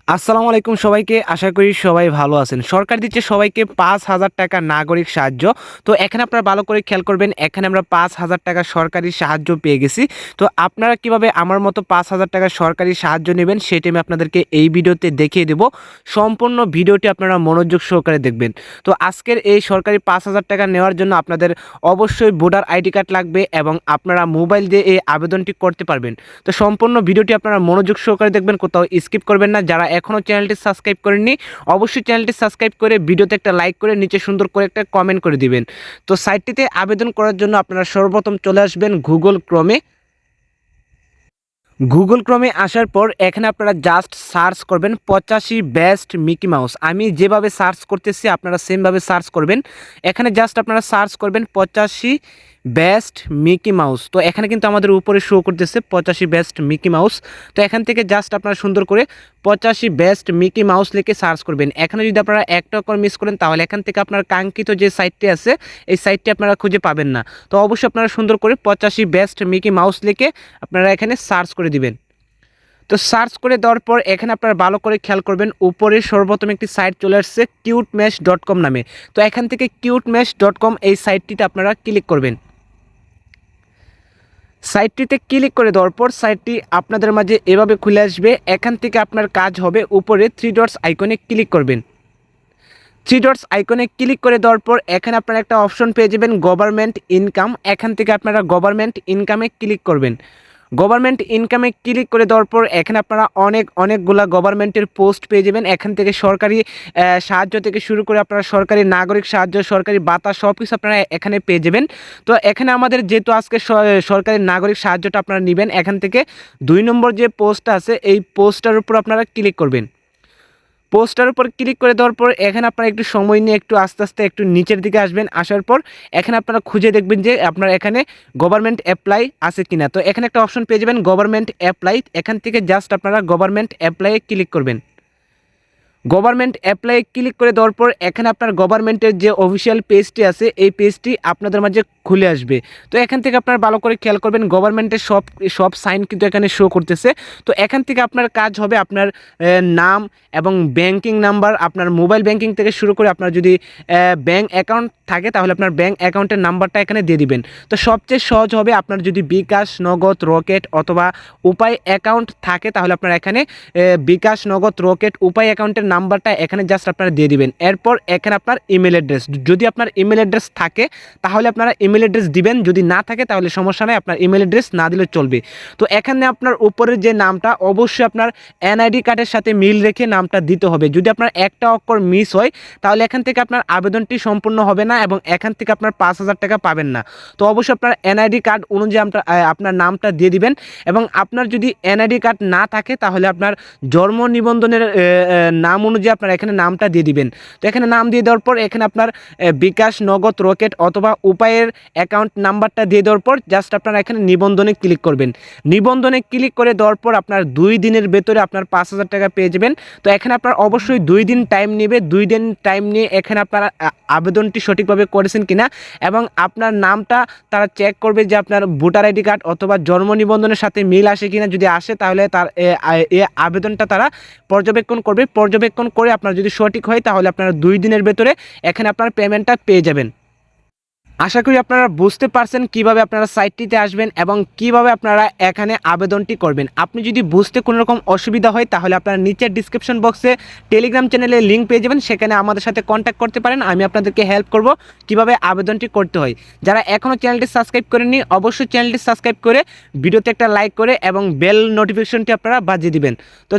আসসালামু আলাইকুম সবাইকে। আশা করি সবাই ভালো আছেন। সরকার দিচ্ছে সবাইকে ৫,০০০ টাকা নাগরিক সাহায্য। তো এখানে আপনারা ভালো করে খেয়াল করবেন, এখানে আমরা ৫,০০০ টাকা সরকারি সাহায্য পেয়ে গেছি। তো আপনারা কিভাবে আমার মতো ৫,০০০ টাকা সরকারি সাহায্য নেবেন সেটি আমি আপনাদেরকে এই ভিডিওতে দেখিয়ে দেব। সম্পূর্ণ ভিডিওটি আপনারা মনোযোগ সহকারে দেখবেন। তো আজকের এই সরকারি ৫,০০০ টাকা নেওয়ার জন্য আপনাদের অবশ্যই ভোটার আইডি কার্ড লাগবে এবং আপনারা মোবাইল দিয়ে এই আবেদনটি করতে পারবেন। তো সম্পূর্ণ ভিডিওটি আপনারা মনোযোগ সহকারে দেখবেন, কোথাও স্কিপ করবেন না। যারা এখনও চ্যানেলটি সাবস্ক্রাইব করেননি অবশ্যই চ্যানেলটি সাবস্ক্রাইব করে ভিডিওতে একটা লাইক করে নিচে সুন্দর করে একটা কমেন্ট করে দিবেন। তো সাইটটিতে আবেদন করার জন্য আপনারা সর্বপ্রথম চলে আসবেন গুগল ক্রমে আসার পর এখানে আপনারা জাস্ট সার্চ করবেন 85 বেস্ট মিকি মাউস। আমি যেভাবে সার্চ করতেছি আপনারা সেমভাবে সার্চ করবেন। এখানে জাস্ট আপনারা সার্চ করবেন 85 বেস্ট মিকি মাউস। তো এখানে কিন্তু আমাদের উপরে শো করতেছে 85 বেস্ট মিকি মাউস। তো এখান থেকে জাস্ট আপনারা সুন্দর করে 85 বেস্ট মিকি মাউস লিখে সার্চ করবেন। এখানে যদি আপনারা একটা অক্ষর মিস করেন তাহলে এখান থেকে আপনার কাঙ্ক্ষিত যে সাইটটি আছে এই সাইটটি আপনারা খুঁজে পাবেন না। তো অবশ্যই আপনারা সুন্দর করে 85 বেস্ট মিকি মাউস লিখে আপনারা এখানে সার্চ করে দিবেন। তো সার্চ করে দেওয়ার পর এখানে আপনারা ভালো করে খেয়াল করবেন, উপরে সর্বপ্রথম একটি সাইট চলে আসছে কিউটম্যাশ.com নামে। তো এখান থেকে কিউটম্যাশ.com এই সাইটটিতে আপনারা ক্লিক করবেন। সাইটটিতে ক্লিক করে দেওয়ার পর সাইটটি আপনাদের মাঝে এভাবে খুলে আসবে। এখান থেকে আপনার কাজ হবে উপরে 3 ডটস আইকনে ক্লিক করবেন। 3 ডটস আইকনে ক্লিক করে দেওয়ার পর এখানে আপনারা একটা অপশন পেয়ে যাবেন গভর্নমেন্ট ইনকাম। এখান থেকে আপনারা গভর্নমেন্ট ইনকামে ক্লিক করবেন। গভর্নমেন্ট ইনকামে ক্লিক করে দেওয়ার পর এখানে আপনারা অনেকগুলা গভর্নমেন্টের পোস্ট পেয়ে যাবেন। এখান থেকে সরকারি সাহায্য থেকে শুরু করে আপনারা সরকারি নাগরিক সাহায্য, সরকারি ভাতা সব কিছু আপনারা এখানে পেয়ে যাবেন। তো এখানে আমাদের যেহেতু আজকে সরকারি নাগরিক সাহায্যটা আপনারা নেবেন, এখান থেকে 2 নম্বর যে পোস্টটা আছে এই পোস্টটার উপর আপনারা ক্লিক করবেন। পোস্টার উপর ক্লিক করে দেওয়ার পর এখানে আপনারা একটু সময় নিয়ে একটু আস্তে আস্তে একটু নিচের দিকে আসবেন। আসার পর এখানে আপনারা খুঁজে দেখবেন যে আপনার এখানে গভর্নমেন্ট অ্যাপ্লাই আছে কিনা। তো এখানে একটা অপশন পেয়ে যাবেন গভর্নমেন্ট অ্যাপ্লাই। এখান থেকে জাস্ট আপনারা গভর্নমেন্ট অ্যাপ্লাইয়ে ক্লিক করবেন। গভর্নমেন্ট অ্যাপ্লাই ক্লিক করে দেওয়ার পর এখানে আপনার গভর্নমেন্টের যে অফিসিয়াল পেজটি আছে এই পেজটি আপনাদের মাঝে খুলে আসবে। তো এখান থেকে আপনারা ভালো করে খেয়াল করবেন, গভর্নমেন্টের সব সাইন কিন্তু এখানে শো করতেছে। তো এখান থেকে আপনার কাজ হবে আপনার নাম এবং ব্যাংকিং নাম্বার, আপনার মোবাইল ব্যাংকিং থেকে শুরু করে আপনার যদি ব্যাংক অ্যাকাউন্ট থাকে তাহলে আপনার ব্যাংক অ্যাকাউন্টের নাম্বারটা এখানে দিয়ে দিবেন। তো সবচেয়ে সহজ হবে আপনার যদি bKash, নগদ, রকেট অথবা উপায় অ্যাকাউন্ট থাকে তাহলে আপনার এখানে bKash, নগদ, রকেট, উপায় অ্যাকাউন্টের নাম্বারটা এখানে জাস্ট আপনারা দিয়ে দিবেন। এরপর এখানে আপনার ইমেল অ্যাড্রেস, যদি আপনার ইমেল অ্যাড্রেস থাকে তাহলে আপনারা ইমেল অ্যাড্রেস দিবেন, যদি না থাকে তাহলে সমস্যা নেই, আপনার ইমেল অ্যাড্রেস না দিলে চলবে। তো এখানে আপনার উপরের যে নামটা অবশ্যই আপনার এনআইডি কার্ডের সাথে মিল রেখে নামটা দিতে হবে। যদি আপনার একটা অক্ষর মিস হয় তাহলে এখান থেকে আপনার আবেদনটি সম্পূর্ণ হবে না এবং এখান থেকে আপনার ৫,০০০ টাকা পাবেন না। তো অবশ্যই আপনার এনআইডি কার্ড অনুযায়ী আপনার নামটা দিয়ে দিবেন এবং আপনার যদি এনআইডি কার্ড না থাকে তাহলে আপনার জন্ম নিবন্ধনের নাম অনুযায়ী আপনার এখানে নামটা দিয়ে দিবেন। তো এখানে নাম দিয়ে দেওয়ার পর এখানে আপনার bKash, নগদ, রকেট অথবা উপায়ের অ্যাকাউন্ট নাম্বারটা দিয়ে দেওয়ার পর জাস্ট আপনারা এখানে নিবন্ধনে ক্লিক করবেন। নিবন্ধনে ক্লিক করে দেওয়ার পর আপনার 2 দিনের ভেতরে আপনার ৫,০০০ টাকা পেয়ে যাবেন। তো এখানে আপনার অবশ্যই 2 দিন টাইম নেবে। 2 দিন টাইম নিয়ে এখানে আপনারা আবেদনটি সঠিকভাবে করেছেন কিনা এবং আপনার নামটা তারা চেক করবে যে আপনার ভোটার আইডি কার্ড অথবা জন্ম নিবন্ধনের সাথে মিল আসে কিনা। যদি আসে তাহলে তার এই আবেদনটা তারা পর্যবেক্ষণ করবে। পর্যবেক্ষণ করে আপনার যদি সঠিক হয় তাহলে আপনারা 2 দিনের ভেতরে এখানে আপনার পেমেন্টটা পেয়ে যাবেন। আশা করি আপনারা বুঝতে পারছেন কিভাবে আপনারা সাইটটিতে আসবেন এবং কিভাবে আপনারা এখানে আবেদনটি করবেন। আপনি যদি বুঝতে কোনো রকম অসুবিধা হয় তাহলে আপনারা নিচের ডিসক্রিপশন বক্সে টেলিগ্রাম চ্যানেলের লিঙ্ক পেয়ে যাবেন, সেখানে আমাদের সাথে কন্ট্যাক্ট করতে পারেন। আমি আপনাদেরকে হেল্প করব কিভাবে আবেদনটি করতে হয়। যারা এখনও চ্যানেলটি সাবস্ক্রাইব করেননি অবশ্যই চ্যানেলটি সাবস্ক্রাইব করে ভিডিওতে একটা লাইক করে এবং বেল নোটিফিকেশনটি আপনারা বাজিয়ে দিবেন। তো